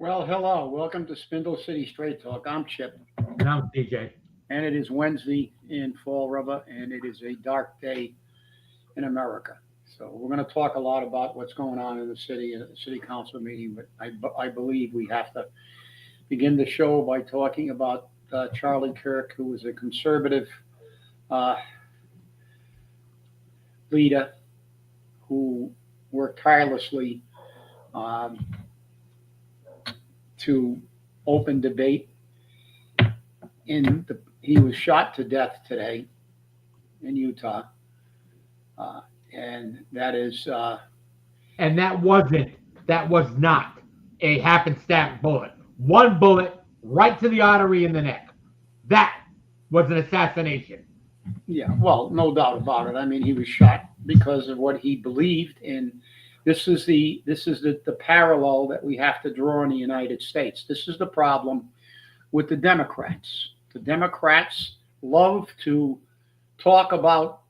Well, hello. Welcome to Spindle City Straight Talk. I'm Chip, And I'm CJ. and it is Wednesday in Fall River, and it is a dark day in America. So we're going to talk a lot about what's going on in the city, at the city council meeting. But I believe we have to begin the show by talking about Charlie Kirk, who was a conservative uh, leader who worked tirelessly um, to open debate. He was shot to death today in Utah, uh, and that is And that was not a happenstance bullet. One bullet right to the artery in the neck. That was an assassination. yeah, well, no doubt about it. I mean, he was shot because of what he believed, and this is the parallel that we have to draw in the United States. This is the problem with the Democrats. The Democrats love to talk about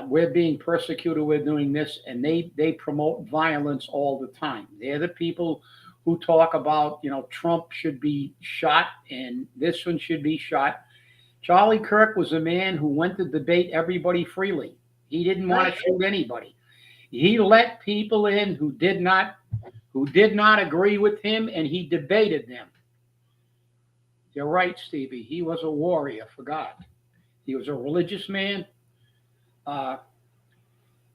we're being persecuted, we're doing this, and they promote violence all the time. They're the people who talk about, Trump should be shot and this one should be shot. Charlie Kirk was a man who went to debate everybody freely. He didn't want to shoot anybody. He let people in who did not agree with him, and he debated them. You're right, Stevie. He was a warrior for God. He was a religious man. Uh,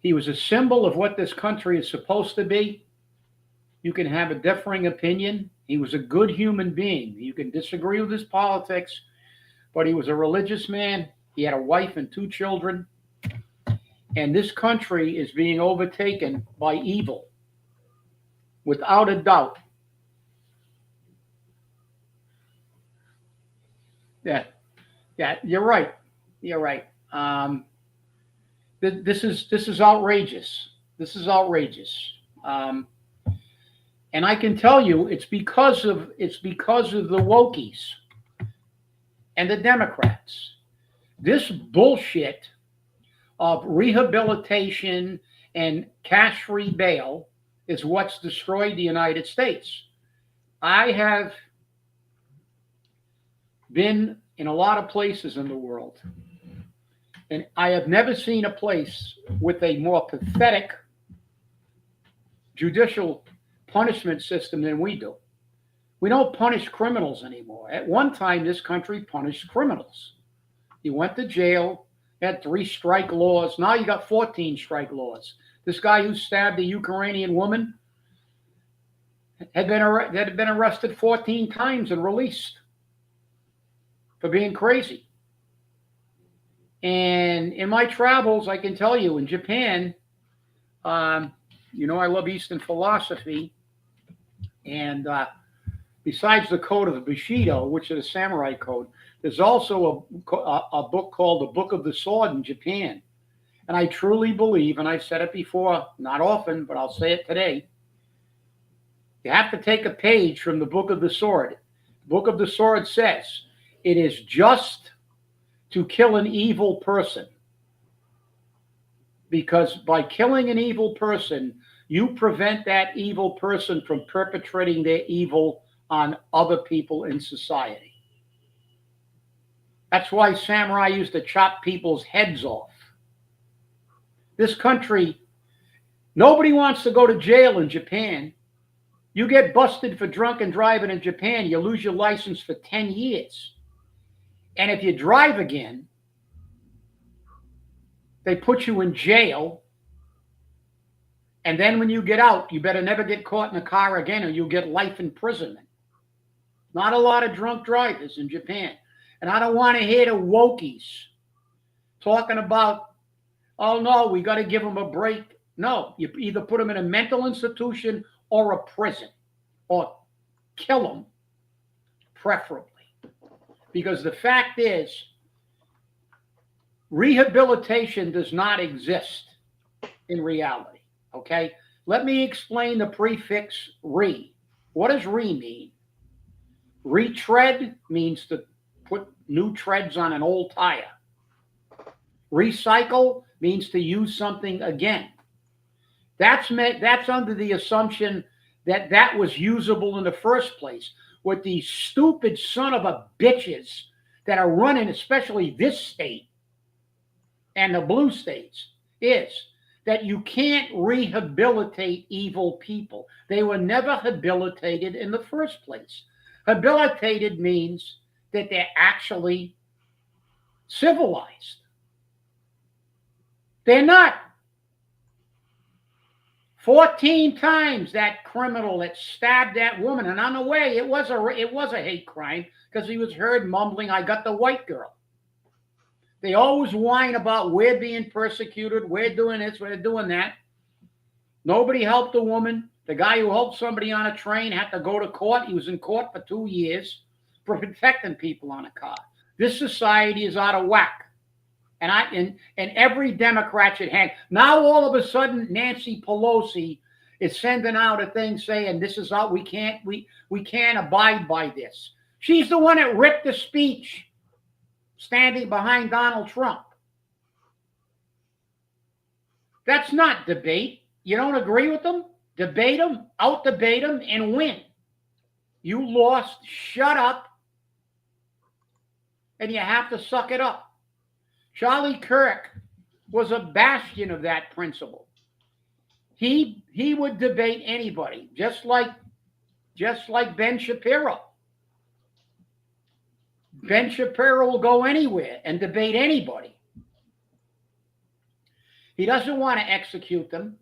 he was a symbol of what this country is supposed to be. You can have a differing opinion. He was a good human being. You can disagree with his politics, but he was a religious man. He had a wife and two children. And this country is being overtaken by evil, without a doubt. Yeah, yeah, you're right. You're right. This is outrageous. This is outrageous. Um, and I can tell you, it's because of the wokies and the Democrats. This bullshit of rehabilitation and cash-free bail is what's destroyed the United States. I have been in a lot of places in the world, and I have never seen a place with a more pathetic judicial punishment system than we do. We don't punish criminals anymore. At one time, this country punished criminals. You went to jail, had 3 strike laws. Now you got 14 strike laws. This guy who stabbed a Ukrainian woman had been arrested 14 times and released for being crazy. And in my travels, I can tell you, in Japan, I love Eastern philosophy, and besides the code of the Bushido, which is a samurai code, there's also a book called the Book of the Sword in Japan. And I truly believe, and I've said it before, not often, but I'll say it today, you have to take a page from the Book of the Sword. The Book of the Sword says, it is just to kill an evil person, because by killing an evil person, you prevent that evil person from perpetrating their evil on other people in society. That's why samurai used to chop people's heads off. This country, nobody wants to go to jail in Japan. You get busted for drunken driving in Japan, you lose your license for 10 years. And if you drive again, they put you in jail. And then when you get out, you better never get caught in a car again, or you'll get life imprisonment. Not a lot of drunk drivers in Japan. And I don't want to hear the wokies talking about, oh no, we got to give them a break. No, you either put them in a mental institution or a prison, or kill them, preferably. Because the fact is, rehabilitation does not exist in reality. Okay? Let me explain the prefix re. What does re mean? Retread means to put new treads on an old tire. Recycle means to use something again. That's under the assumption that was usable in the first place. What these stupid son of a bitches that are running, especially this state and the blue states, is that you can't rehabilitate evil people. They were never habilitated in the first place. Habilitated means that they're actually civilized. They're not. 14 times that criminal that stabbed that woman, and on the way, it was a hate crime because he was heard mumbling, "I got the white girl." They always whine about we're being persecuted, we're doing this, we're doing that. Nobody helped the woman. The guy who helped somebody on a train had to go to court. He was in court for 2 years for protecting people on a car. This society is out of whack. And every Democrat should hang. Now all of a sudden, Nancy Pelosi is sending out a thing saying this is out. We can't abide by this. She's the one that ripped the speech, standing behind Donald Trump. That's not debate. You don't agree with them? Debate them, out-debate them, and win. You lost. Shut up, and you have to suck it up. Charlie Kirk was a bastion of that principle. He would debate anybody, just like Ben Shapiro. Ben Shapiro will go anywhere and debate anybody. He doesn't want to execute them.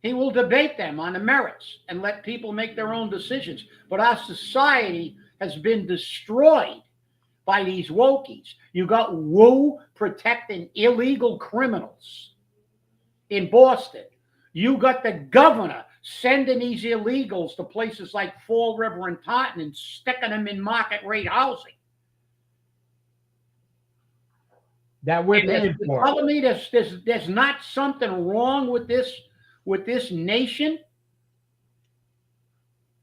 He will debate them on the merits and let people make their own decisions. But our society has been destroyed by these wokies. You got Wu protecting illegal criminals in Boston. You got the governor sending these illegals to places like Fall River and Taunton and sticking them in market rate housing. That we're paying for. Telling me there's not something wrong with this nation?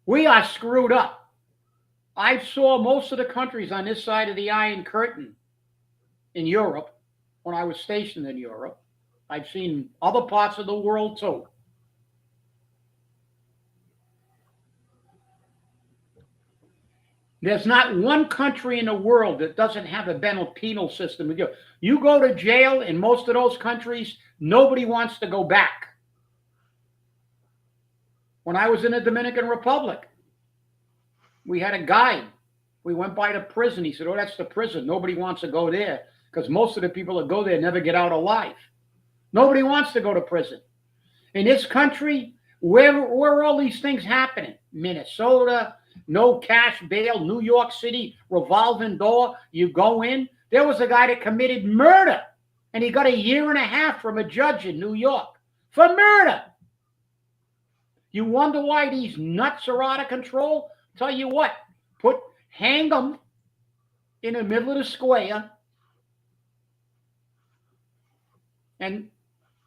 We are screwed up. I saw most of the countries on this side of the Iron Curtain in Europe when I was stationed in Europe. I've seen other parts of the world too. There's not one country in the world that doesn't have a penal system. You go to jail in most of those countries, nobody wants to go back. When I was in the Dominican Republic, we had a guide. We went by the prison. He said, "Oh, that's the prison. Nobody wants to go there because most of the people that go there never get out alive." Nobody wants to go to prison. In this country, where are all these things happening? Minnesota, no cash bail. New York City, revolving door. You go in. There was a guy that committed murder, and he got 1.5 years from a judge in New York for murder. You wonder why these nuts are out of control? Tell you what, hang them in the middle of the square, and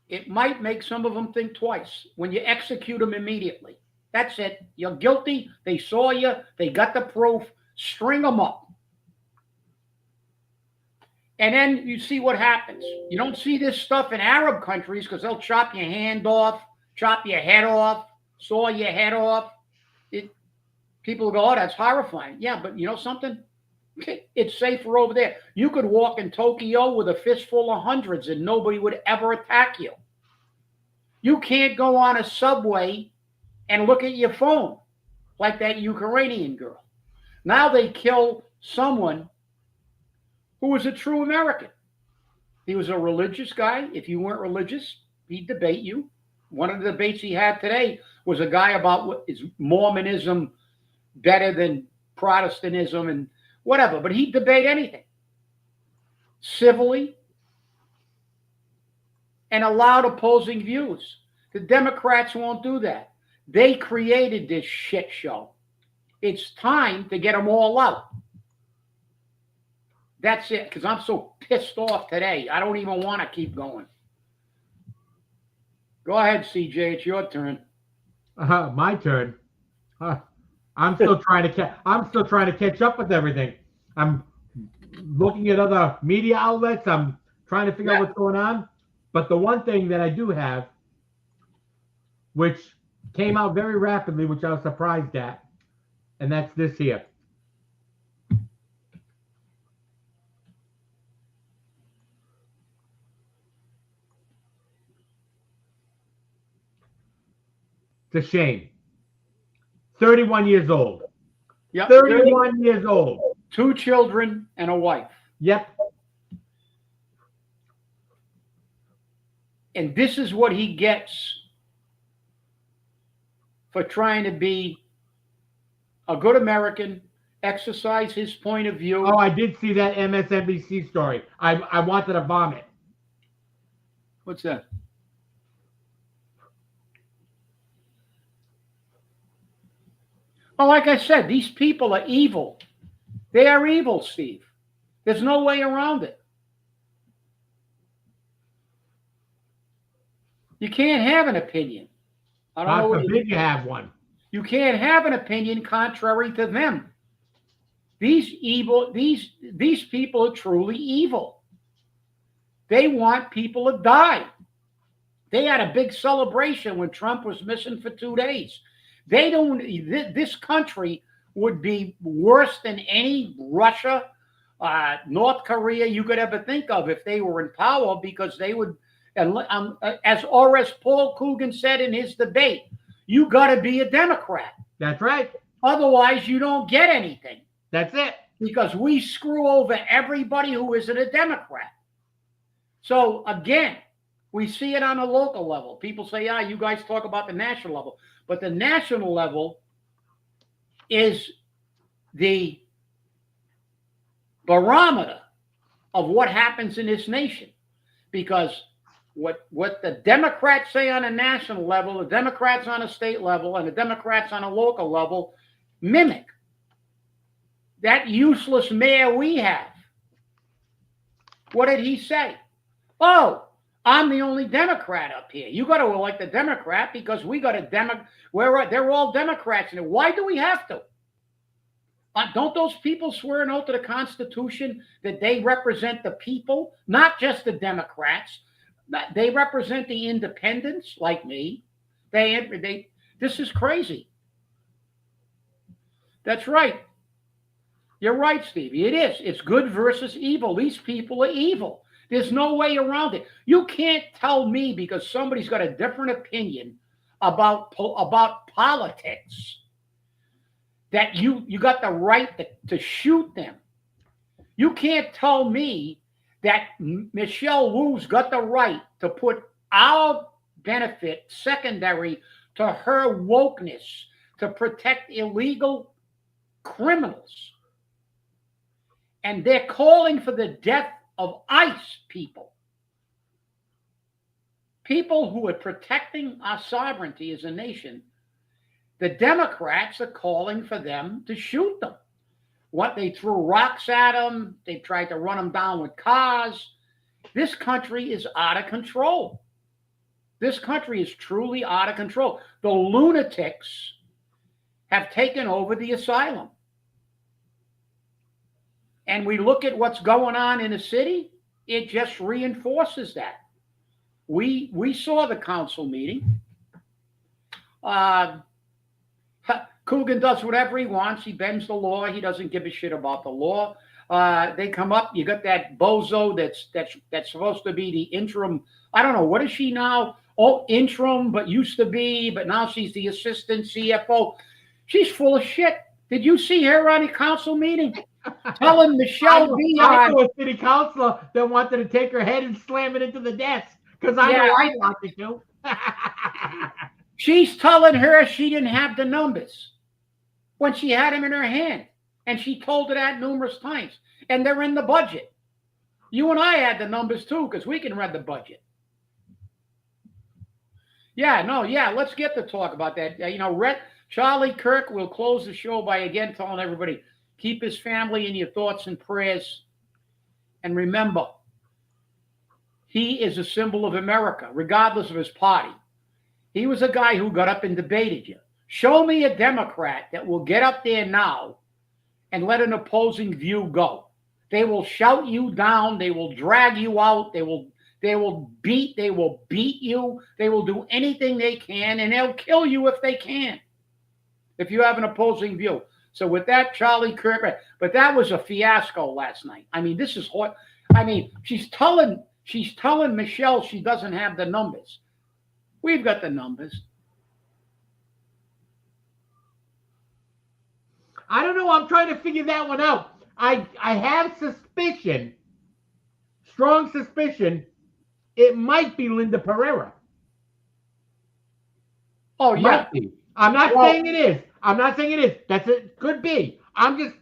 it might make some of them think twice when you execute them immediately. That's it. You're guilty. They saw you. They got the proof. String them up. And then you see what happens. You don't see this stuff in Arab countries because they'll chop your hand off, chop your head off, saw your head off. People go, "Oh, that's horrifying." Yeah, but you know something? It's safer over there. You could walk in Tokyo with a fistful of hundreds and nobody would ever attack you. You can't go on a subway and look at your phone like that Ukrainian girl. Now they kill someone who was a true American. He was a religious guy. If you weren't religious, he'd debate you. One of the debates he had today was a guy about is Mormonism better than Protestantism and whatever, but he'd debate anything civilly and allowed opposing views. The Democrats won't do that. They created this shit show. It's time to get them all out. That's it, because I'm so pissed off today. I don't even want to keep going. Go ahead, CJ. It's your turn. My turn. I'm still trying to catch up with everything. I'm looking at other media outlets. I'm trying to figure out what's going on. But the one thing that I do have, which came out very rapidly, which I was surprised at. And that's this here. It's a shame. 31 years old. Yep. 31 years old. 2 children and a wife. Yep. And this is what he gets for trying to be a good American, exercise his point of view. Oh, I did see that MSNBC story. I wanted to vomit. What's that? Well, like I said, these people are evil. They are evil, Steve. There's no way around it. You can't have an opinion. I don't know God forbid you have one. You can't have an opinion contrary to them. These people are truly evil. They want people to die. They had a big celebration when Trump was missing for 2 days. They don't. This country would be worse than any Russia, North Korea you could ever think of if they were in power, because they would. As Horace Paul Coogan said in his debate, you got to be a Democrat. That's right. Otherwise, you don't get anything. That's it. Because we screw over everybody who isn't a Democrat. So again, we see it on a local level. People say, yeah, you guys talk about the national level. But the national level is the barometer of what happens in this nation. Because what the Democrats say on a national level, the Democrats on a state level, and the Democrats on a local level mimic. That useless mayor we have. What did he say? Oh, I'm the only Democrat up here. You got to elect a Democrat because we got a they're all Democrats. And why do we have to? Don't those people swear an oath to the Constitution that they represent the people, not just the Democrats? They represent the independents like me. This is crazy. That's right. You're right, Stevie. It is. It's good versus evil. These people are evil. There's no way around it. You can't tell me because somebody's got a different opinion about politics that you got the right to shoot them. You can't tell me that Michelle Wu's got the right to put our benefit secondary to her wokeness to protect illegal criminals. And they're calling for the death of ICE people. People who are protecting our sovereignty as a nation. The Democrats are calling for them to shoot them. What, they threw rocks at them. They tried to run them down with cars. This country is out of control. This country is truly out of control. The lunatics have taken over the asylum. And we look at what's going on in the city, it just reinforces that. We saw the council meeting. Coogan does whatever he wants. He bends the law. He doesn't give a shit about the law. They come up. You got that bozo that's supposed to be the interim. I don't know. What is she now? Oh, interim, but used to be, but now she's the assistant CFO. She's full of shit. Did you see her on a council meeting? Telling Michelle Dion. I know a city councilor that wanted to take her head and slam it into the desk because I know I wanted to. She's telling her she didn't have the numbers when she had them in her hand. And she told her that numerous times. And they're in the budget. You and I had the numbers too, because we can read the budget. Let's get to talk about that. Charlie Kirk will close the show by again telling everybody, keep his family in your thoughts and prayers. And remember, he is a symbol of America, regardless of his party. He was a guy who got up and debated you. Show me a Democrat that will get up there now and let an opposing view go. They will shout you down. They will drag you out. They will They will beat you. They will do anything they can, and they'll kill you if they can, if you have an opposing view. So with that, Charlie Kirk, but that was a fiasco last night. I mean, this is what, I mean, she's telling Michelle she doesn't have the numbers. We've got the numbers. I don't know. I'm trying to figure that one out. I have suspicion, strong suspicion, it might be Linda Pereira. Oh, yeah. Might be. I'm not saying it is. I'm not saying it is. That's it. Could be. I'm just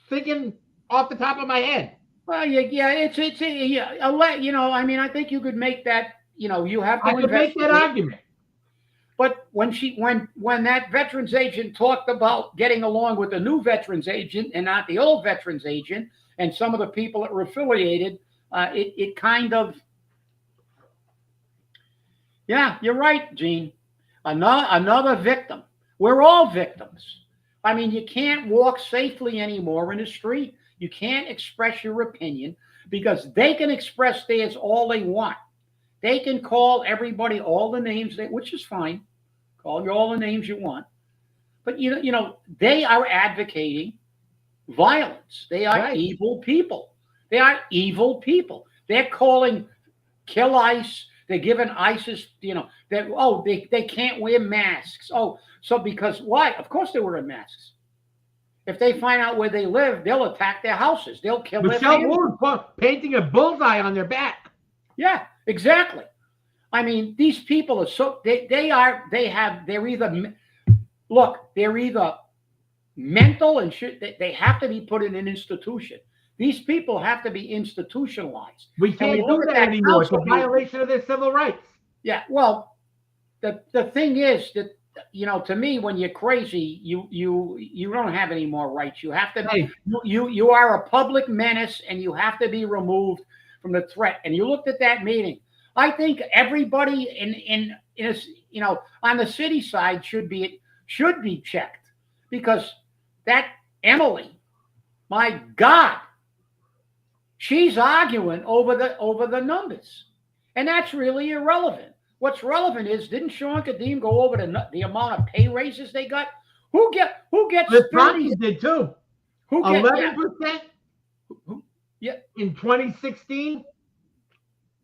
thinking off the top of my head. Well, yeah, it's you know, I mean, I think you could make that, you know, you have to I could make that argument. But when that veterans agent talked about getting along with the new veterans agent and not the old veterans agent and some of the people that were affiliated, it kind of, yeah, you're right, Gene. Another victim. We're all victims. I mean, you can't walk safely anymore in the street. You can't express your opinion because they can express theirs all they want. They can call everybody all the names, which is fine. Call you all the names you want. But, you know, they are advocating violence. They are evil people. They are evil people. They're calling kill ICE. They're giving ISIS, you know, they can't wear masks. Oh, so because why? Of course they're wearing masks. If they find out where they live, they'll attack their houses. They'll kill their families. Michelle Ward painting a bullseye on their back. Yeah, exactly. I mean, these people are so they're either mental and they have to be put in an institution. These people have to be institutionalized. We can't do that anymore. It's a violation of their civil rights. Yeah, well, the thing is that, you know, to me, when you're crazy, you don't have any more rights. You have to you are a public menace, and you have to be removed from the threat. And you looked at that meeting. I think everybody in you know, on the city side should be checked, because that Emily, my God, she's arguing over the numbers, and that's really irrelevant. What's relevant is, didn't Sean Kadim go over the amount of pay raises they got? Who gets the Trumpies did too. 11%? Yeah, in 2016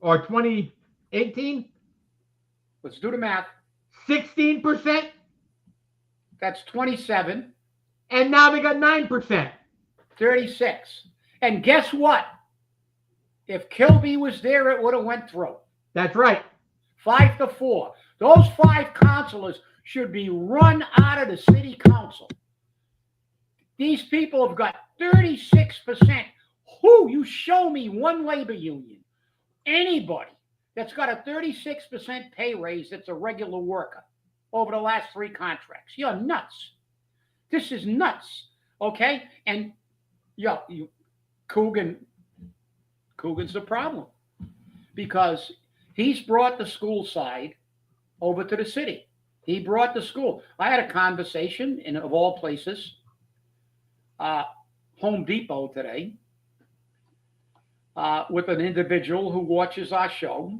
or 2018. Let's do the math. 16%. That's 27. And now they got 9%. 36. And guess what? If Kilby was there, it would have went through. That's right. 5-4. Those 5 councilors should be run out of the city council. These people have got 36%. Who? You show me one labor union, anybody that's got a 36% pay raise that's a regular worker over the last 3 contracts. You're nuts. This is nuts. Okay? And Coogan's the problem, because he's brought the school side over to the city. He brought the school. I had a conversation of all places, Home Depot today, with an individual who watches our show.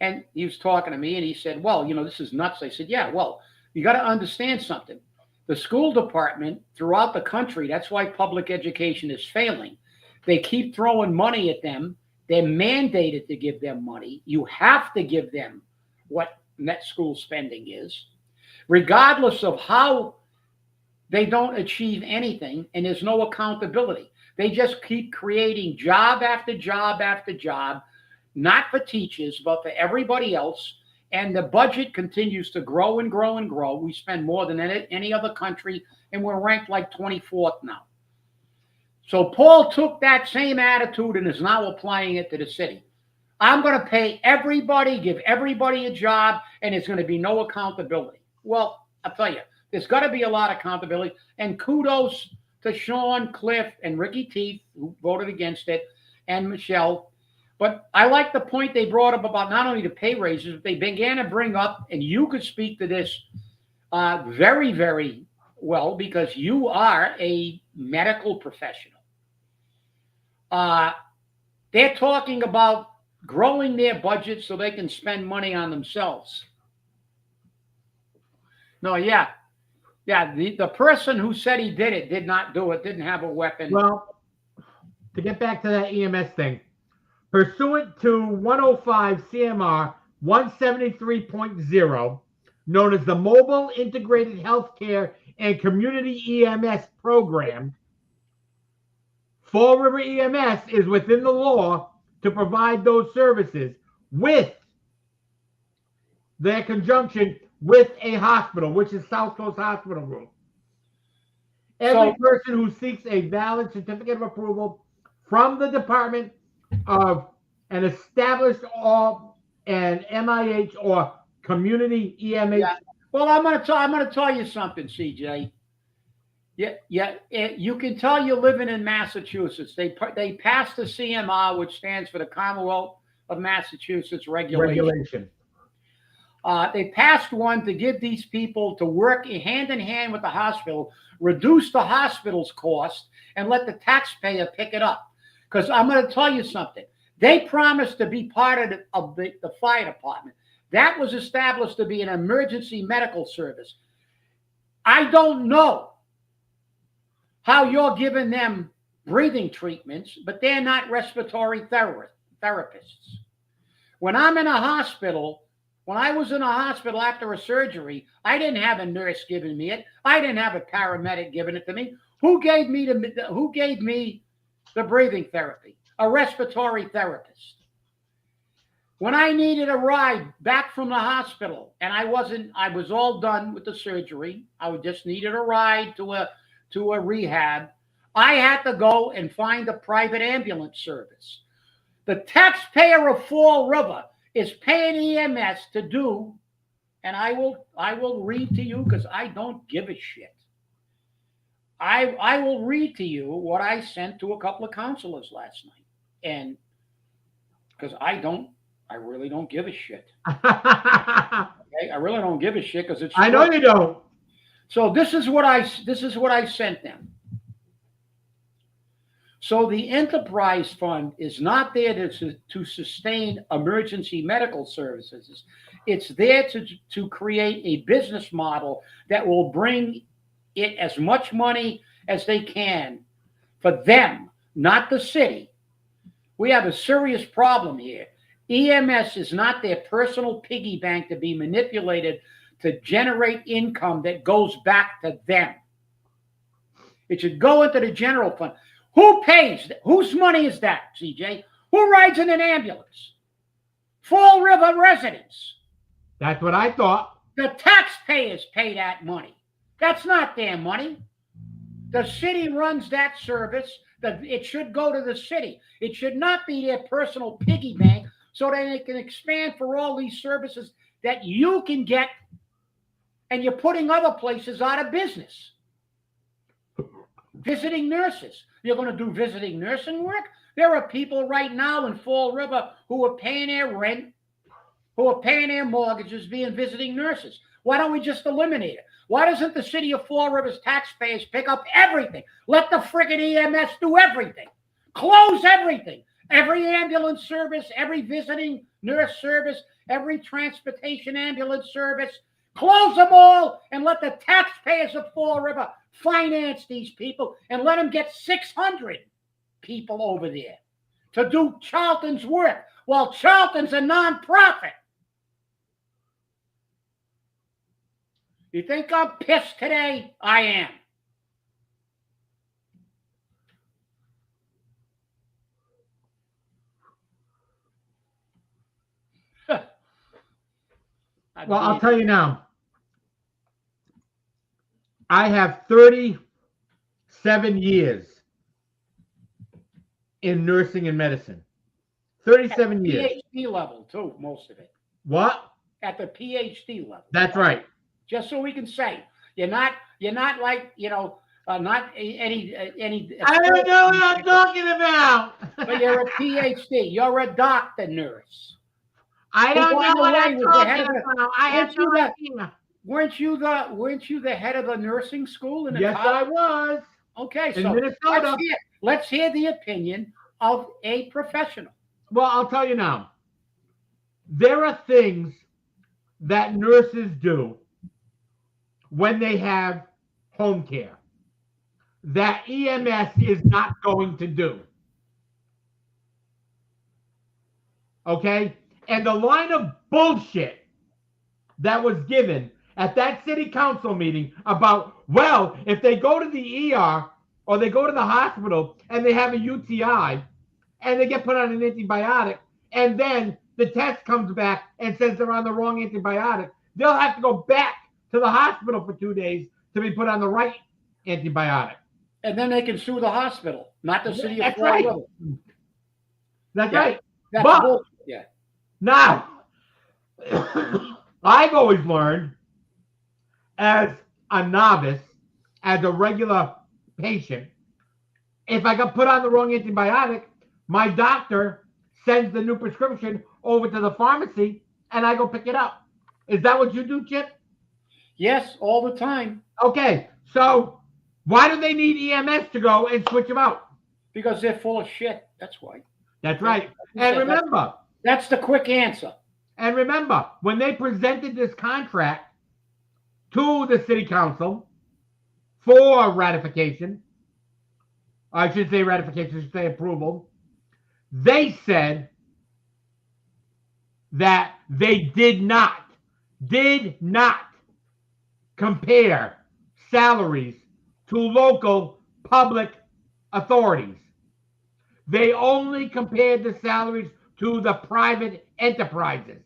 And he was talking to me, and he said, well, you know, this is nuts. I said, yeah, well, you got to understand something. The school department throughout the country, that's why public education is failing. They keep throwing money at them. They're mandated to give them money. You have to give them what net school spending is, regardless of how they don't achieve anything, and there's no accountability. They just keep creating job after job after job, not for teachers, but for everybody else. And the budget continues to grow and grow and grow. We spend more than any other country, and we're ranked like 24th now. So Paul took that same attitude and is now applying it to the city. I'm going to pay everybody, give everybody a job, and there's going to be no accountability. Well, I'll tell you, there's got to be a lot of accountability. And kudos to Sean, Cliff, and Ricky Teeth, who voted against it, and Michelle. But I like the point they brought up about not only the pay raises, but they began to bring up, and you could speak to this very, very well, because you are a medical professional. They're talking about growing their budget so they can spend money on themselves. No, yeah. Yeah, the person who said he did it did not do it, didn't have a weapon. Well, to get back to that EMS thing, pursuant to 105 CMR 173.0, known as the Mobile Integrated Healthcare and Community EMS Program, Fall River EMS is within the law to provide those services with their conjunction with a hospital, which is South Coast Hospital Group. Every person who seeks a valid certificate of approval from the Department of an established an MIH or community EMH. Yeah. Well, I'm gonna tell you something, CJ. Yeah. You can tell you're living in Massachusetts. They passed the CMR, which stands for the Commonwealth of Massachusetts Regulation. They passed one to give these people to work hand in hand with the hospital, reduce the hospital's cost, and let the taxpayer pick it up. Because I'm going to tell you something. They promised to be part of the fire department. That was established to be an emergency medical service. I don't know how you're giving them breathing treatments, but they're not respiratory therapists. When I'm in a hospital, when I was in a hospital after a surgery, I didn't have a nurse giving me it. I didn't have a paramedic giving it to me. Who gave me the breathing therapy? A respiratory therapist. When I needed a ride back from the hospital and I was all done with the surgery, I just needed a ride to a rehab, I had to go and find a private ambulance service. The taxpayer of Fall River is paying EMS to do, and I will read to you because I don't give a shit. I will read to you what I sent to a couple of counselors last night, and because I really don't give a shit. Okay? I really don't give a shit because it's. I know you don't. So this is what I sent them. So the enterprise fund is not there to sustain emergency medical services. It's there to create a business model that will bring it as much money as they can for them, not the city. We have a serious problem here. EMS is not their personal piggy bank to be manipulated to generate income that goes back to them. It should go into the general fund. Who pays? Whose money is that, CJ? Who rides in an ambulance? Fall River residents. That's what I thought. The taxpayers pay that money. That's not their money. The city runs that service. It should go to the city. It should not be their personal piggy bank so that they can expand for all these services that you can get, and you're putting other places out of business. Visiting nurses. You're going to do visiting nursing work? There are people right now in Fall River who are paying their rent, who are paying their mortgages, being visiting nurses. Why don't we just eliminate it? Why doesn't the city of Fall River's taxpayers pick up everything? Let the friggin' EMS do everything. Close everything. Every ambulance service, every visiting nurse service, every transportation ambulance service. Close them all and let the taxpayers of Fall River finance these people and let them get 600 people over there to do Charlton's work while Charlton's a nonprofit. You think I'm pissed today? I am. Well, I'll tell you now. I have 37 years in nursing and medicine. 37 years. PhD level, too, most of it. What? At the PhD level. That's right. Just so we can say, you're not like, not any. I don't know what I'm talking about. But you're a PhD. You're a doctor nurse. I don't know what I'm talking about. I have no idea. Weren't you the head of the nursing school in the Yes, college? I was. Okay, in so Minnesota. let's hear the opinion of a professional. Well, I'll tell you now. there are things that nurses do when they have home care that EMS is not going to do. Okay? And the line of bullshit that was given at that city council meeting about, well, if they go to the ER or they go to the hospital and they have a UTI and they get put on an antibiotic, and then the test comes back and says they're on the wrong antibiotic, they'll have to go back to the hospital for 2 days to be put on the right antibiotic. And then they can sue the hospital, not the city of That's Fall right. River. That's Yeah. right. That's But bullshit. Yeah. now, I've always learned as a novice, as a regular patient, if I got put on the wrong antibiotic, my doctor sends the new prescription over to the pharmacy and I go pick it up. Is that what you do, Chip? Yes, all the time. Okay, so why do they need EMS to go and switch them out? Because they're full of shit. That's why. That's right. And remember, that's the quick answer. And remember, when they presented this contract to the city council for ratification, I should say ratification, I should say approval, they said that they did not compare salaries to local public authorities. They only compared the salaries to the private enterprises.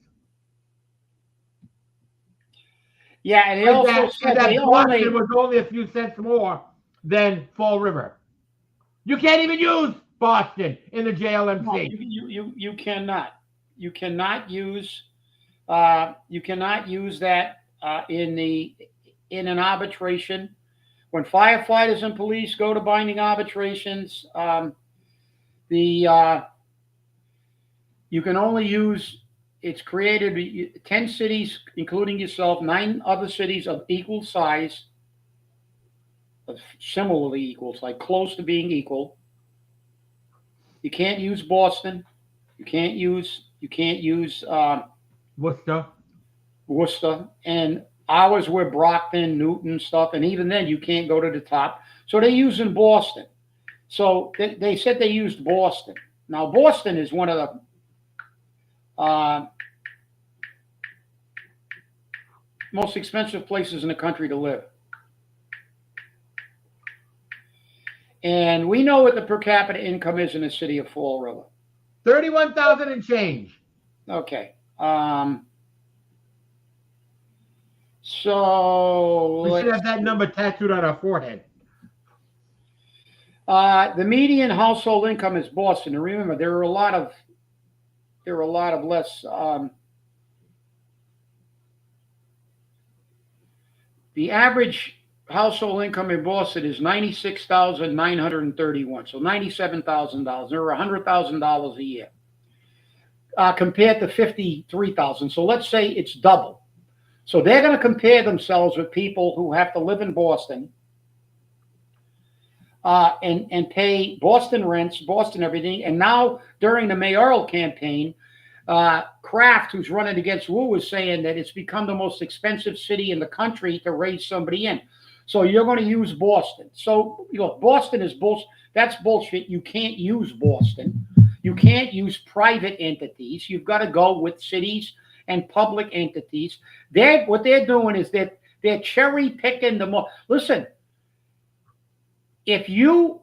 Yeah, and they also said that Boston was only a few cents more than Fall River. You can't even use Boston in the JLMC. No, you cannot. You cannot use that in an arbitration. When firefighters and police go to binding arbitrations, you can only use. It's created 10 cities, including yourself, 9 other cities of equal size, of similarly equal, it's like close to being equal. You can't use Boston. You can't use Worcester, and ours were Brockton, Newton stuff, and even then you can't go to the top. So they're using Boston. So they said they used Boston. Now Boston is one of the most expensive places in the country to live. And we know what the per capita income is in the city of Fall River. 31,000 and change. Okay. So we should have that number tattooed on our forehead. The median household income is Boston. And remember, there are a lot of less. The average household income in Boston is $96,931, so $97,000, or $100,000 a year, compared to $53,000. So let's say it's double. So they're going to compare themselves with people who have to live in Boston and pay Boston rents, Boston everything. And now during the mayoral campaign, Kraft, who's running against Wu, is saying that it's become the most expensive city in the country to raise somebody in. So you're going to use Boston. So, Boston is bullshit. That's bullshit. You can't use Boston. You can't use private entities. You've got to go with cities and public entities. What they're doing is that they're cherry picking the more. Listen, if you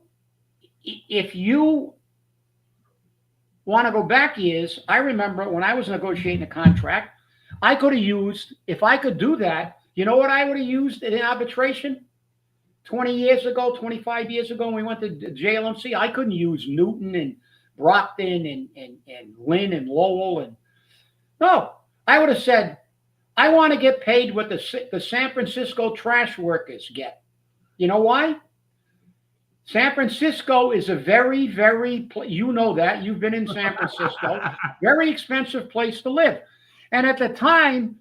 want to go back years, I remember when I was negotiating a contract, I could have used, if I could do that, you know what I would have used in arbitration 20 years ago, 25 years ago when we went to JLMC? I couldn't use Newton and Brockton and Lynn and Lowell. No, I would have said, I want to get paid what the San Francisco trash workers get. You know why? San Francisco is a very, very, you know that. You've been in San Francisco. Very expensive place to live. And at the time,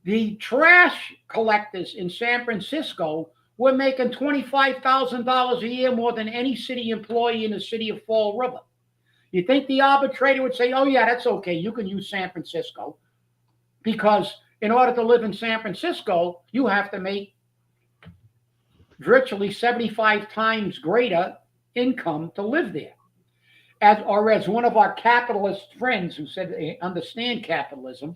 the trash collectors in San Francisco were making $25,000 a year more than any city employee in the city of Fall River. You think the arbitrator would say, oh, yeah, that's okay. You can use San Francisco because in order to live in San Francisco, you have to make virtually 75 times greater income to live there. As one of our capitalist friends who said they understand capitalism,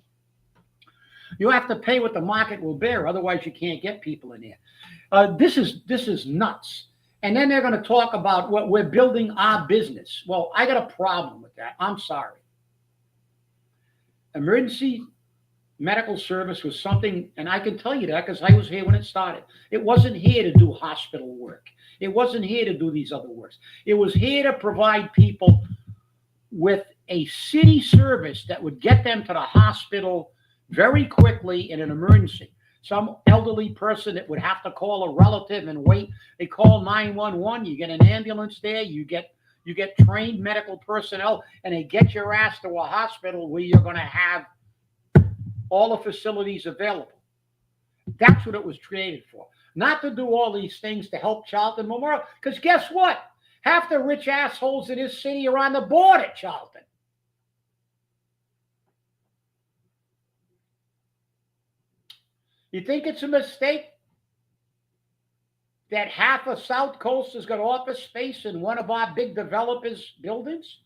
you have to pay what the market will bear. Otherwise, you can't get people in there. This is nuts. And then they're going to talk about what we're building our business. Well, I got a problem with that. I'm sorry. Emergency medical service was something, and I can tell you that because I was here when it started. It wasn't here to do hospital work. It wasn't here to do these other works. It was here to provide people with a city service that would get them to the hospital very quickly in an emergency. Some elderly person that would have to call a relative and wait. They call 911. You get an ambulance there. You get trained medical personnel, and they get your ass to a hospital where you're going to have all the facilities available. That's what it was created for. Not to do all these things to help Charlton Memorial. Because guess what? Half the rich assholes in this city are on the board at Charlton. You think it's a mistake that half of South Coast has got office space in one of our big developers' buildings?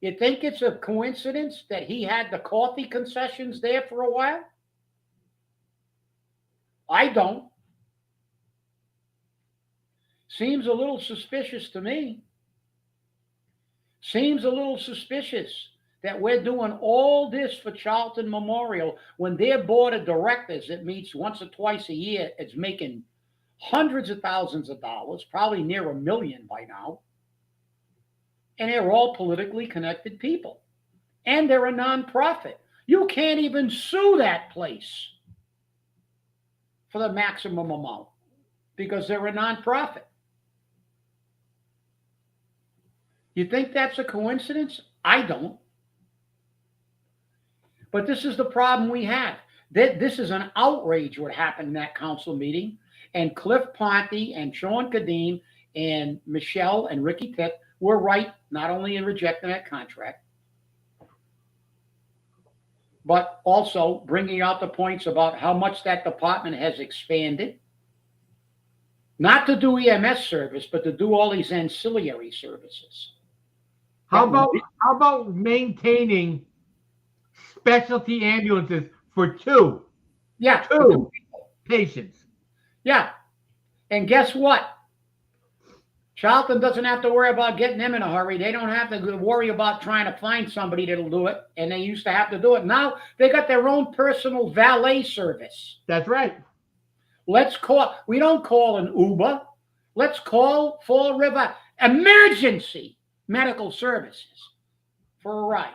You think it's a coincidence that he had the coffee concessions there for a while? I don't. Seems a little suspicious to me. Seems a little suspicious that we're doing all this for Charlton Memorial when their board of directors that meets once or twice a year is making hundreds of thousands of dollars, probably near $1 million by now. And they're all politically connected people. And they're a nonprofit. You can't even sue that place for the maximum amount because they're a nonprofit. You think that's a coincidence? I don't. But this is the problem we have. This is an outrage what happened in that council meeting. And Cliff Ponte and Sean Kadim and Michelle and Ricky Pitt were right, not only in rejecting that contract, but also bringing out the points about how much that department has expanded. Not to do EMS service, but to do all these ancillary services. How about maintaining specialty ambulances for two patients? Yeah. And guess what? Charlton doesn't have to worry about getting them in a hurry. They don't have to worry about trying to find somebody that'll do it. And they used to have to do it. Now they got their own personal valet service. That's right. We don't call an Uber. Let's call Fall River Emergency Medical Services for a ride.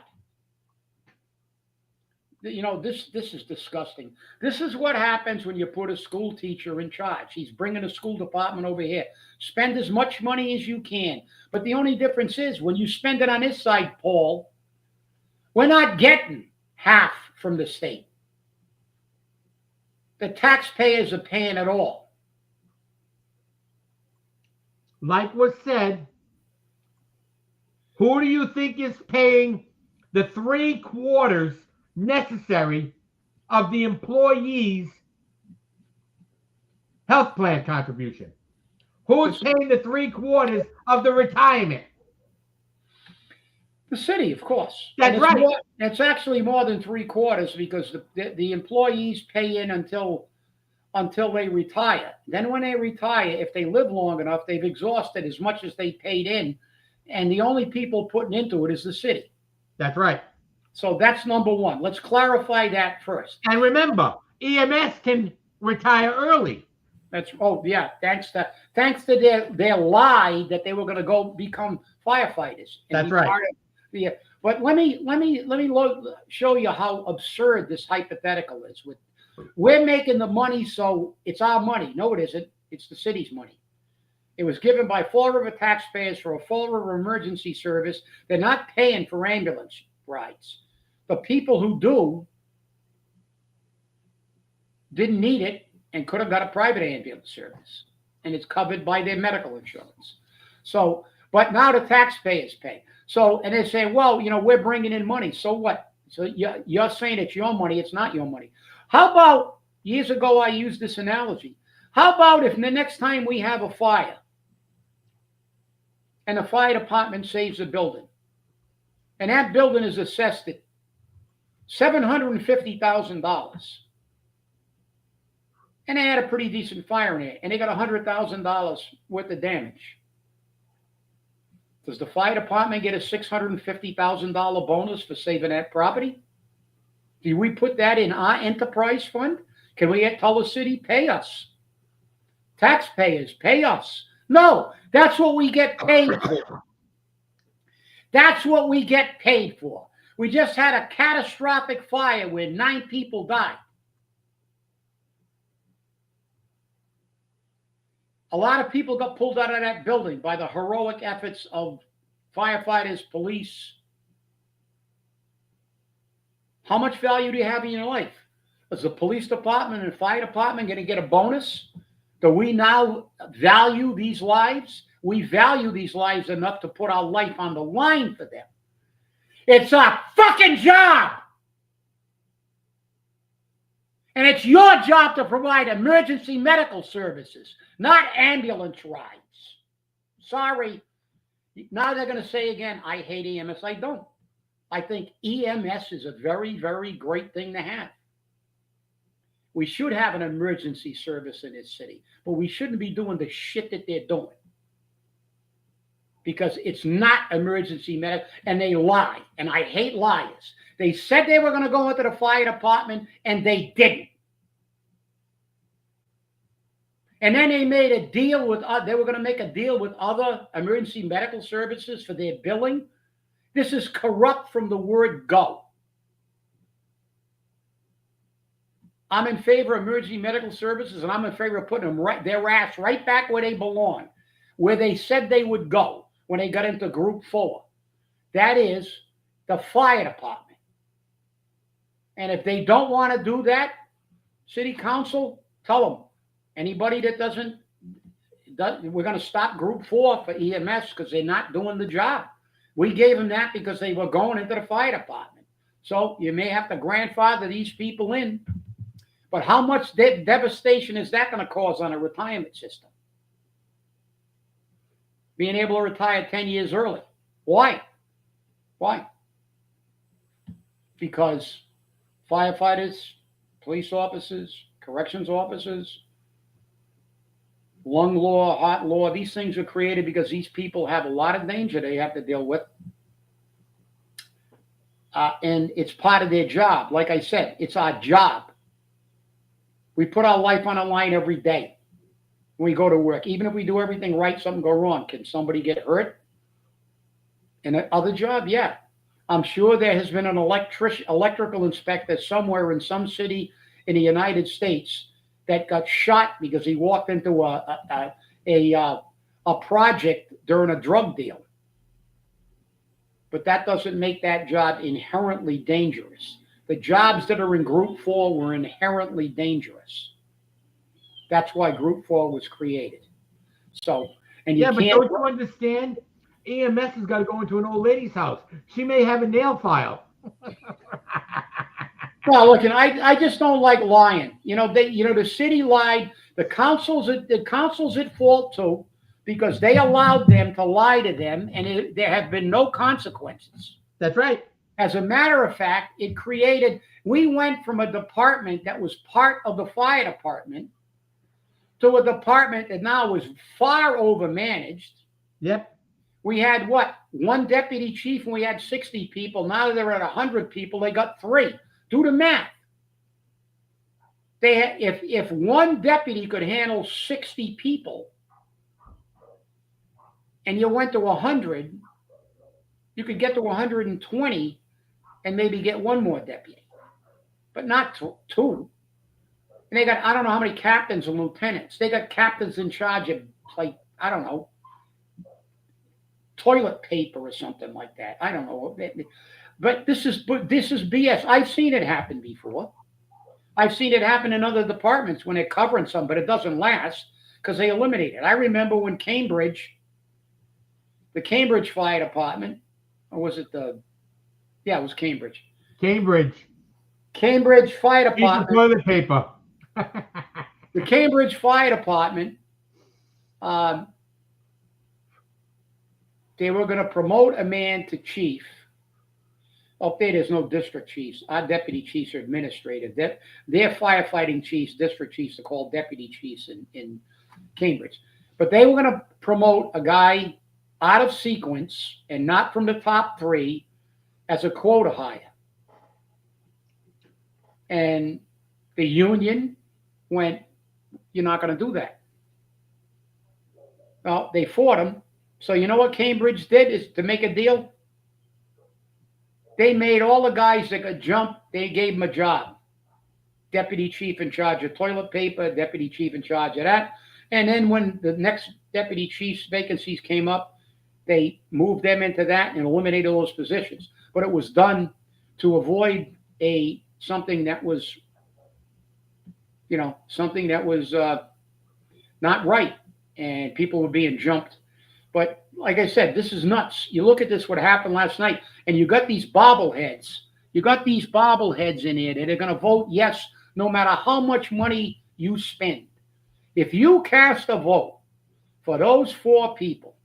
You know, this is disgusting. This is what happens when you put a school teacher in charge. He's bringing the school department over here. Spend as much money as you can. But the only difference is when you spend it on this side, Paul, we're not getting half from the state. The taxpayers are paying it all. Like was said, who do you think is paying the 3/4 necessary of the employees' health plan contribution? Who's paying the 3/4 of the retirement? The city, of course. That's right. It's actually more than 3/4 because the employees pay in until they retire. Then when they retire, if they live long enough, they've exhausted as much as they paid in. And the only people putting into it is the city. That's right. So that's number one. Let's clarify that first. And remember, EMS can retire early. Thanks to their lie that they were going to go become firefighters. That's right. But let me show you how absurd this hypothetical is. We're making the money, so it's our money. No, it isn't. It's the city's money. It was given by Fall River taxpayers for a Fall River emergency service. They're not paying for ambulance rides. The people who do didn't need it and could have got a private ambulance service. And it's covered by their medical insurance. So, but now the taxpayers pay. So, and they say, well, we're bringing in money. So what? So you're saying it's your money. It's not your money. How about years ago, I used this analogy. How about if the next time we have a fire and the fire department saves a building and that building is assessed at $750,000 and they had a pretty decent fire in it and they got $100,000 worth of damage. Does the fire department get a $650,000 bonus for saving that property? Do we put that in our enterprise fund? Can we tell the city, pay us? Taxpayers, pay us. No, that's what we get paid for. That's what we get paid for. We just had a catastrophic fire where 9 people died. A lot of people got pulled out of that building by the heroic efforts of firefighters, police. How much value do you have in your life? Is the police department and fire department going to get a bonus? Do we now value these lives? We value these lives enough to put our life on the line for them. It's our fucking job. And it's your job to provide emergency medical services, not ambulance rides. Sorry. Now they're going to say again, I hate EMS. I don't. I think EMS is a very, very great thing to have. We should have an emergency service in this city, but we shouldn't be doing the shit that they're doing. Because it's not emergency medical, and they lie, and I hate liars. They said they were going to go into the fire department, and they didn't. And then they made a deal with, they were going to make a deal with other emergency medical services for their billing. This is corrupt from the word go. I'm in favor of emergency medical services, and I'm in favor of putting them their ass right back where they belong, where they said they would go when they got into Group 4. That is the fire department. And if they don't want to do that, city council, tell them. Anybody that doesn't, we're going to stop Group 4 for EMS because they're not doing the job. We gave them that because they were going into the fire department. So you may have to grandfather these people in. But how much devastation is that going to cause on a retirement system? Being able to retire 10 years early. Why? Why? Because firefighters, police officers, corrections officers, lung law, heart law, these things were created because these people have a lot of danger they have to deal with. And it's part of their job. Like I said, it's our job. We put our life on the line every day when we go to work. Even if we do everything right, something go wrong. Can somebody get hurt? In another job? Yeah. I'm sure there has been an electrical inspector somewhere in some city in the United States that got shot because he walked into a project during a drug deal. But that doesn't make that job inherently dangerous. The jobs that are in Group 4 were inherently dangerous. That's why Group 4 was created. So, and you but can't. Don't you understand? EMS has got to go into an old lady's house. She may have a nail file. Well, look, and I just don't like lying. The city lied. The council's at fault too, because they allowed them to lie to them, and there have been no consequences. That's right. As a matter of fact, we went from a department that was part of the fire department to a department that now was far overmanaged. Yep. We had one deputy chief, and we had 60 people. Now they're at 100 people. They got 3. Do the math. If one deputy could handle 60 people, and you went to 100, you could get to 120 and maybe get one more deputy, but not 2. And they got, I don't know how many captains and lieutenants. They got captains in charge of, I don't know, toilet paper or something like that. I don't know. But this is BS. I've seen it happen before. I've seen it happen in other departments when they're covering some, but it doesn't last because they eliminate it. I remember when the Cambridge Fire Department, or was it the? Yeah, it was Cambridge. Cambridge. Cambridge Fire Piece of Department. toilet paper. The Cambridge Fire Department. Um, they were going to promote a man to chief. Up there's no district chiefs. Our deputy chiefs are administrative. Their firefighting chiefs, district chiefs, are called deputy chiefs in Cambridge. But they were going to promote a guy out of sequence and not from the top three as a quota hire. And the union went, you're not going to do that. Well, they fought him. So you know what Cambridge did is to make a deal? They made all the guys that could jump, they gave them a job. Deputy chief in charge of toilet paper, deputy chief in charge of that. And then when the next deputy chief's vacancies came up, they moved them into that and eliminated those positions. But it was done to avoid something that was, not right, and people were being jumped. But like I said, this is nuts. You look at this, what happened last night, and you got these bobbleheads. You got these bobbleheads in here that are going to vote yes no matter how much money you spend. If you cast a vote for those four people,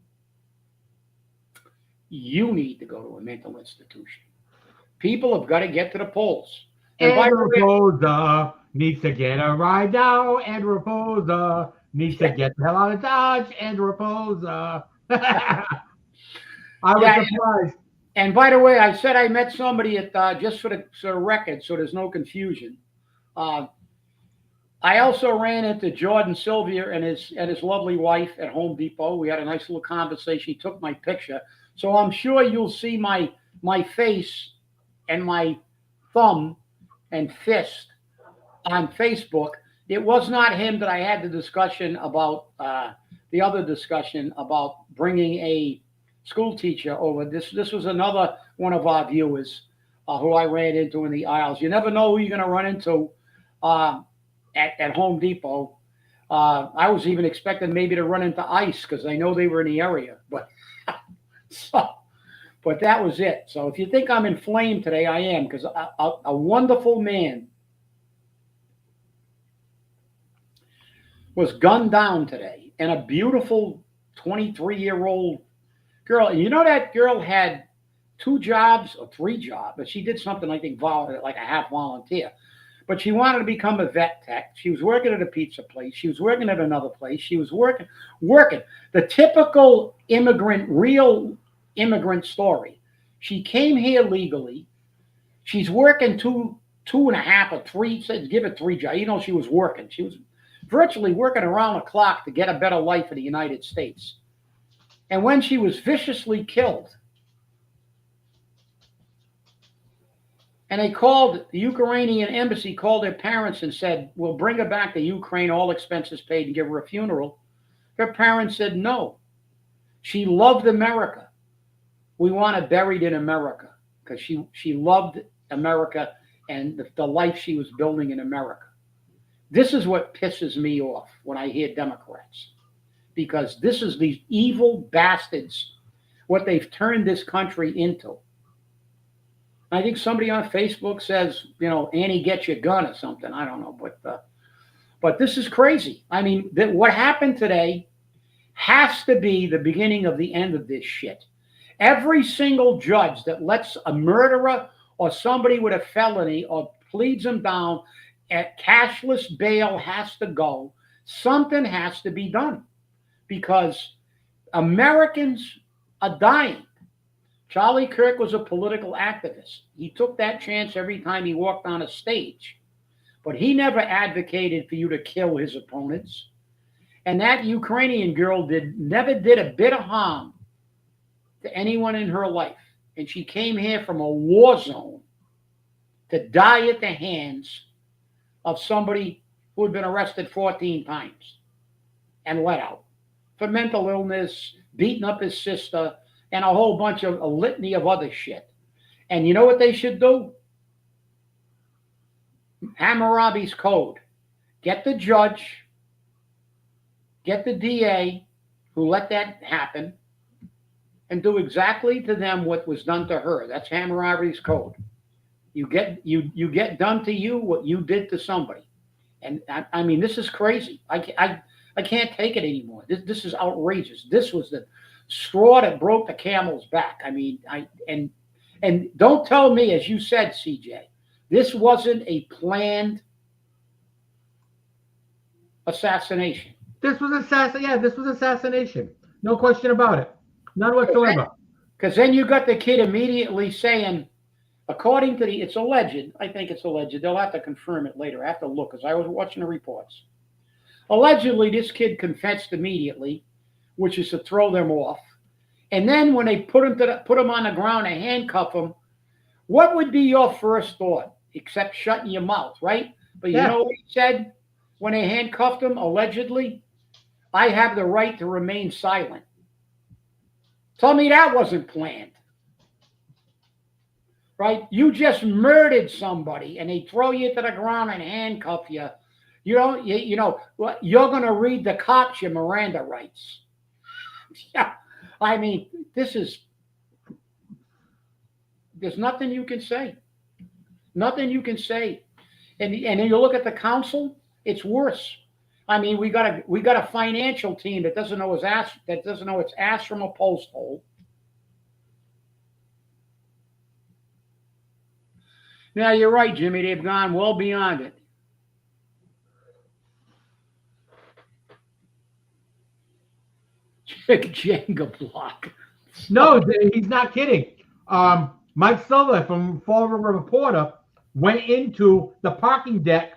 you need to go to a mental institution. People have got to get to the polls. And Raposa needs to get a ride now. And Raposa needs to get the hell out of Dodge. And Raposa. I was surprised. And by the way, I said I met somebody at just for the record, so there's no confusion. I also ran into Jordan Sylvia and his lovely wife at Home Depot. We had a nice little conversation. He took my picture, so I'm sure you'll see my face and my thumb and fist on Facebook. It was not him that I had the discussion about. The other discussion about bringing a school teacher over. This was another one of our viewers who I ran into in the aisles. You never know who you're going to run into at Home Depot. I was even expecting maybe to run into ICE because I know they were in the area. But that was it. So if you think I'm inflamed today, I am, because a wonderful man was gunned down today. And a beautiful 23-year-old girl. And you know that girl had 2 jobs or 3 jobs, but she did something, I think, like a half volunteer. But she wanted to become a vet tech. She was working at a pizza place. She was working at another place. She was working. The typical real immigrant story. She came here legally. She's working 2.5 or 3, give it 3 jobs. She was working. She was virtually working around the clock to get a better life in the United States. And when she was viciously killed, and the Ukrainian embassy called her parents and said, we'll bring her back to Ukraine, all expenses paid, and give her a funeral. Her parents said no. She loved America. We want her buried in America because she loved America and the life she was building in America. This is what pisses me off when I hear Democrats, because this is these evil bastards, what they've turned this country into. I think somebody on Facebook says, Annie, get your gun or something. I don't know, but this is crazy. I mean, what happened today has to be the beginning of the end of this shit. Every single judge that lets a murderer or somebody with a felony or pleads them down at cashless bail has to go. Something has to be done because Americans are dying. Charlie Kirk was a political activist. He took that chance every time he walked on a stage, but he never advocated for you to kill his opponents. And that Ukrainian girl never did a bit of harm to anyone in her life. And she came here from a war zone to die at the hands of somebody who had been arrested 14 times and let out for mental illness, beating up his sister, and a whole bunch of a litany of other shit. And you know what they should do? Hammurabi's Code. Get the judge, get the DA who let that happen, and do exactly to them what was done to her. That's Hammurabi's code. You get done to you what you did to somebody. And I mean, this is crazy. I can't take it anymore. This is outrageous. This was the straw that broke the camel's back. I mean, and don't tell me, as you said, CJ, this wasn't a planned assassination. This was assassin. Yeah, this was assassination. No question about it. None whatsoever. Because then you got the kid immediately saying, according to it's alleged. I think it's alleged. They'll have to confirm it later. I have to look because I was watching the reports. Allegedly, this kid confessed immediately, which is to throw them off. And then when they put him on the ground and handcuff him, what would be your first thought, except shutting your mouth, right? But you know what he said when they handcuffed him, allegedly? I have the right to remain silent. Tell me that wasn't planned. Right? You just murdered somebody and they throw you to the ground and handcuff you. You know, you're going to read the cops your Miranda rights. Yeah. I mean, there's nothing you can say. Nothing you can say. And then you look at the council, it's worse. I mean, we got a financial team that doesn't know its ass from a post hole. Now you're right, Jimmy. They've gone well beyond it. Jenga block. No, he's not kidding. Mike Silver from Fall River Reporter went into the parking deck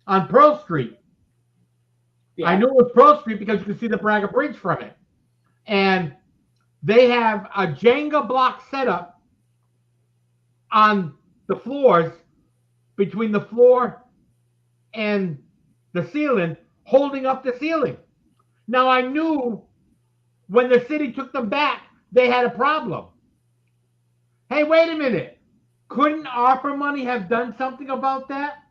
on Pearl Street. Yeah. I knew it was Pearl Street because you could see the Braga Bridge from it. And they have a Jenga block setup on the floors, between the floor and the ceiling, holding up the ceiling. Now, I knew when the city took them back, they had a problem. Hey, wait a minute. Couldn't ARPA money have done something about that?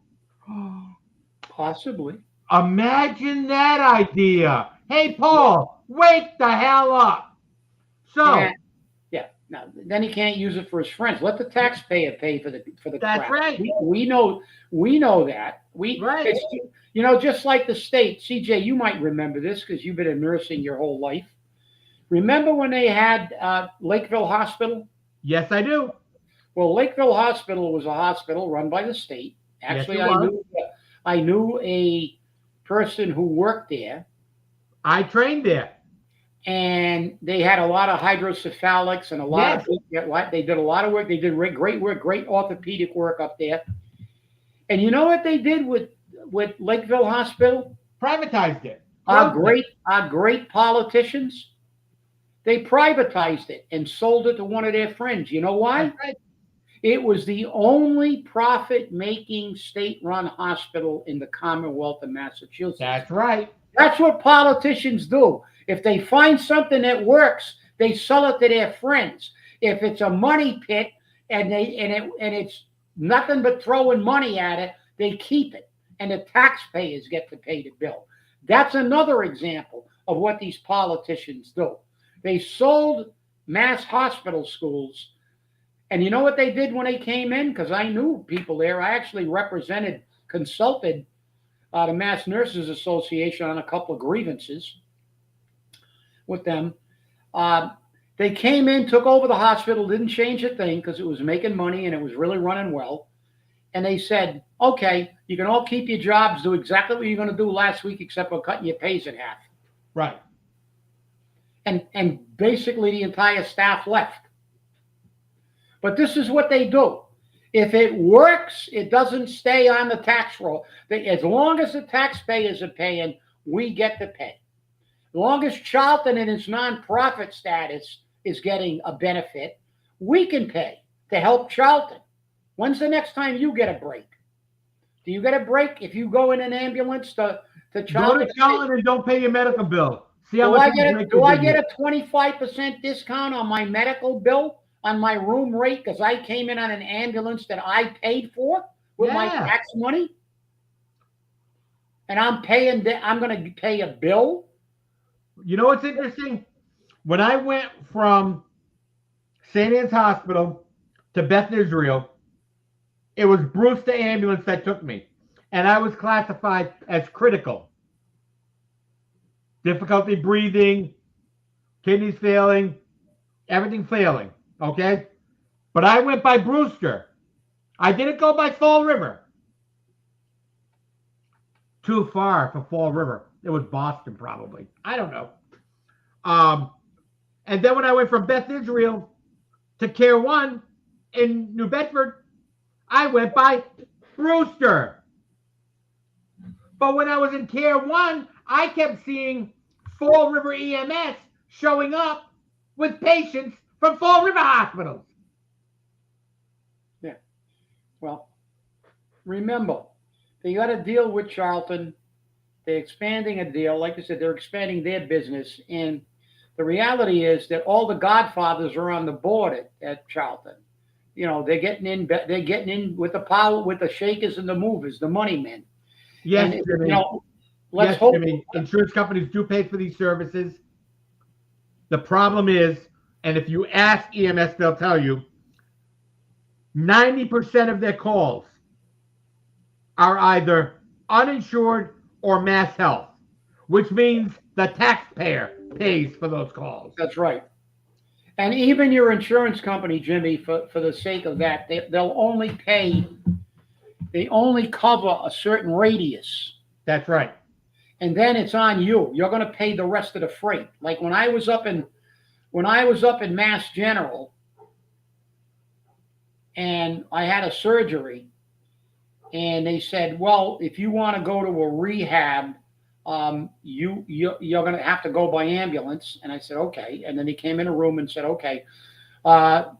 Possibly. Imagine that idea. Hey, Paul, wake the hell up. So, yeah. Now, then he can't use it for his friends. Let the taxpayer pay for the That's crap. right. We know that. Right. Just like the state. CJ, you might remember this because you've been in nursing your whole life. Remember when they had Lakeville Hospital? Yes, I do. Well, Lakeville Hospital was a hospital run by the state. Actually, yes, I knew a person who worked there. I trained there. And they had a lot of hydrocephalics and a lot of they did a lot of work. They did great work, great orthopedic work up there. And you know what they did with Lakeville Hospital? Privatized it. Our great politicians, they privatized it and sold it to one of their friends. You know why? That's right. It was the only profit-making state-run hospital in the Commonwealth of Massachusetts. That's right. That's what politicians do. If they find something that works, they sell it to their friends. If it's a money pit and it's nothing but throwing money at it, they keep it, and the taxpayers get to pay the bill. That's another example of what these politicians do. They sold mass hospital schools. And you know what they did when they came in? Because I knew people there. I actually consulted the Mass Nurses Association on a couple of grievances with them. They came in, took over the hospital, didn't change a thing because it was making money and it was really running well. And they said, okay, you can all keep your jobs, do exactly what you're going to do last week, except for cutting your pays in half. Right. And basically the entire staff left. But this is what they do. If it works, it doesn't stay on the tax roll. As long as the taxpayers are paying, we get to pay. As long as Charlton in its nonprofit status is getting a benefit, we can pay to help Charlton. When's the next time you get a break? Do you get a break if you go in an ambulance to Charlton? Go to Charlton and don't pay your medical bill. See how do much I get a 25% discount on my medical bill? On my room rate because I came in on an ambulance that I paid for with my tax money, and I'm going to pay a bill. You know what's interesting? When I went from St. Anne's Hospital to Beth Israel, it was Brewster Ambulance that took me. And I was classified as critical. Difficulty breathing, kidneys failing, everything failing. Okay? But I went by Brewster. I didn't go by Fall River. Too far for Fall River. It was Boston, probably. I don't know. And then when I went from Beth Israel to Care One in New Bedford, I went by Brewster. But when I was in Care One, I kept seeing Fall River EMS showing up with patients from Fall River hospitals. Yeah. Well, remember, they got to deal with Charlton. They're expanding a deal. Like I said, they're expanding their business. And the reality is that all the godfathers are on the board at Charlton. You know, they're getting in. They're getting in with the power, with the shakers and the movers, the money men. Yes, And Jimmy. you know, let's hope. Jimmy. Insurance companies do pay for these services. The problem is, and if you ask EMS, they'll tell you, 90% of their calls are either uninsured or mass health, which means the taxpayer pays for those calls. That's right. And even your insurance company, Jimmy, for the sake of that, they'll only pay. They only cover a certain radius. That's right. And then it's on you. You're going to pay the rest of the freight. Like when I was up in Mass General, and I had a surgery, and they said, "Well, if you want to go to a rehab, you're going to have to go by ambulance." And I said, "Okay." And then he came in a room and said, "Okay, we're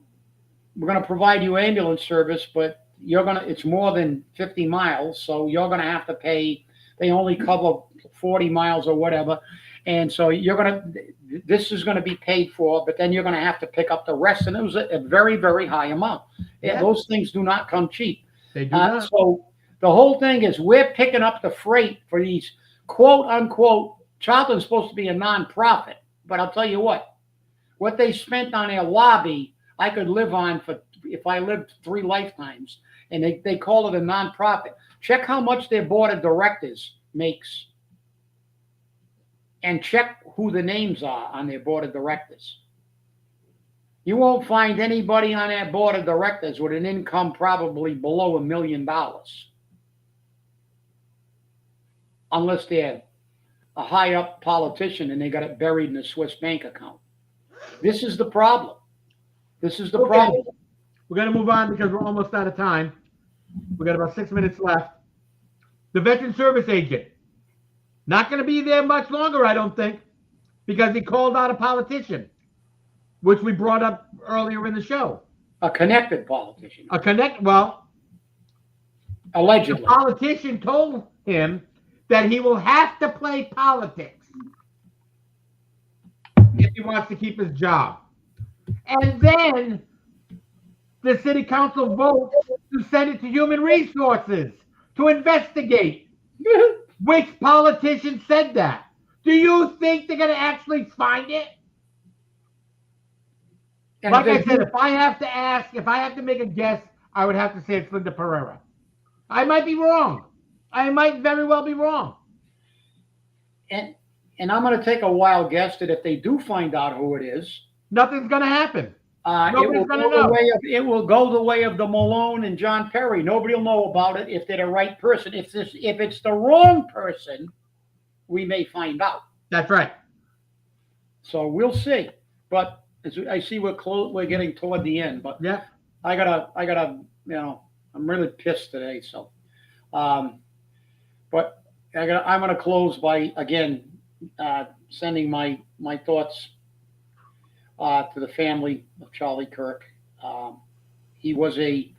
going to provide you ambulance service, but it's more than 50 miles, so you're going to have to pay. They only cover 40 miles or whatever, and so this is going to be paid for, but then you're going to have to pick up the rest." And it was a very, very high amount. Yeah, those things do not come cheap. They do not. So the whole thing is we're picking up the freight for these quote unquote. Charlton's supposed to be a nonprofit, but I'll tell you what they spent on their lobby, I could live on if I lived 3 lifetimes. And they call it a nonprofit. Check how much their board of directors makes, and check who the names are on their board of directors. You won't find anybody on that board of directors with an income probably below $1 million, unless they're a high up politician and they got it buried in a Swiss bank account. This is the problem. This is the problem. We're going to move on because we're almost out of time. We got about 6 minutes left. The veteran service agent, not going to be there much longer, I don't think, because he called out a politician, which we brought up earlier in the show. A connected politician. Allegedly. The politician told him that he will have to play politics if he wants to keep his job. And then the city council votes to send it to Human Resources to investigate. Which politician said that? Do you think they're going to actually find it? And like I said, if I have to make a guess, I would have to say it's Linda Pereira. I might be wrong. I might very well be wrong. And I'm going to take a wild guess that if they do find out who it is, nothing's going to happen. It will go the way of the Malone and John Perry. Nobody will know about it if they're the right person. If it's the wrong person, we may find out. That's right. So we'll see. But as I see, we're getting toward the end. But yeah, I gotta. I'm really pissed today. So, but I'm gonna close by again sending my thoughts to the family of Charlie Kirk. He was he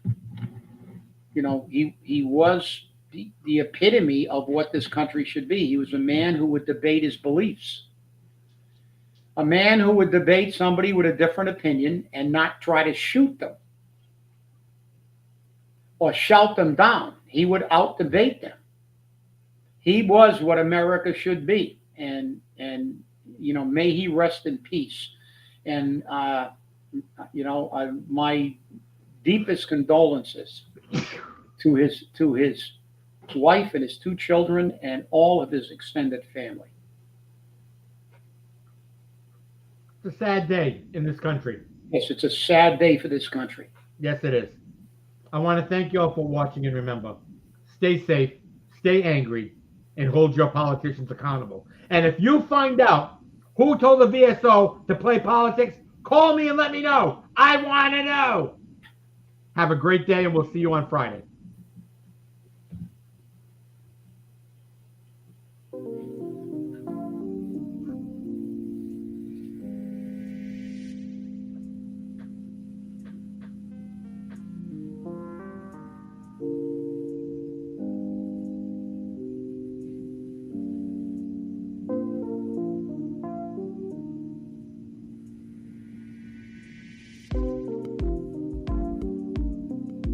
was the epitome of what this country should be. He was a man who would debate his beliefs, a man who would debate somebody with a different opinion and not try to shoot them or shout them down. He would out-debate them. He was what America should be. And may he rest in peace. And my deepest condolences to his wife and his 2 children and all of his extended family. It's a sad day in this country. Yes, it's a sad day for this country. Yes, it is. I want to thank you all for watching, and remember, stay safe, stay angry, and hold your politicians accountable. And if you find out who told the VSO to play politics, call me and let me know. I want to know. Have a great day, and we'll see you on Friday.